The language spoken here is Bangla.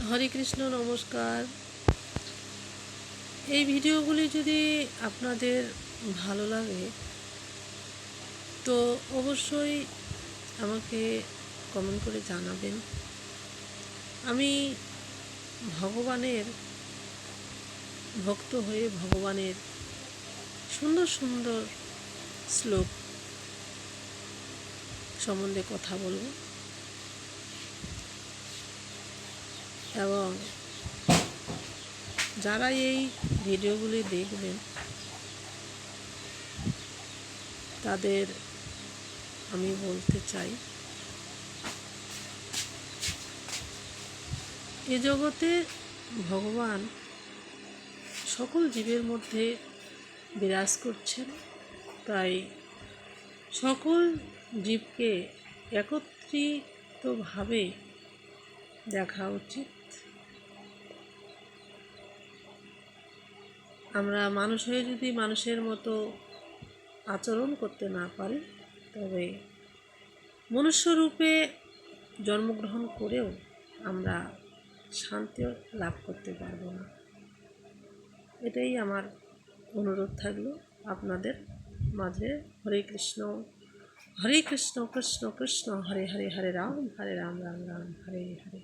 হরে কৃষ্ণ, নমস্কার। এই ভিডিওগুলি যদি আপনাদের ভালো লাগে তো অবশ্যই আমাকে কমেন্ট করে জানাবেন। আমি ভগবানের ভক্ত হয়ে ভগবানের সুন্দর সুন্দর শ্লোক সম্বন্ধে কথা বলব এবং যারা এই ভিডিওগুলি দেখবেন তাদের আমি বলতে চাই, এ জগতে ভগবান সকল জীবের মধ্যে বিরাজ করছেন, তাই সকল জীবকে একত্রিতভাবে দেখা উচিত। আমরা মানুষ হয়ে যদি মানুষের মতো আচরণ করতে না পারি তবে মনুষ্যরূপে জন্মগ্রহণ করেও আমরা শান্তি লাভ করতে পারবো না। এটাই আমার অনুরোধ থাকলো আপনাদের মাঝে। হরে কৃষ্ণ, হরে কৃষ্ণ, কৃষ্ণ কৃষ্ণ হরে হরে, হরে রাম রাম রাম হরে হরে।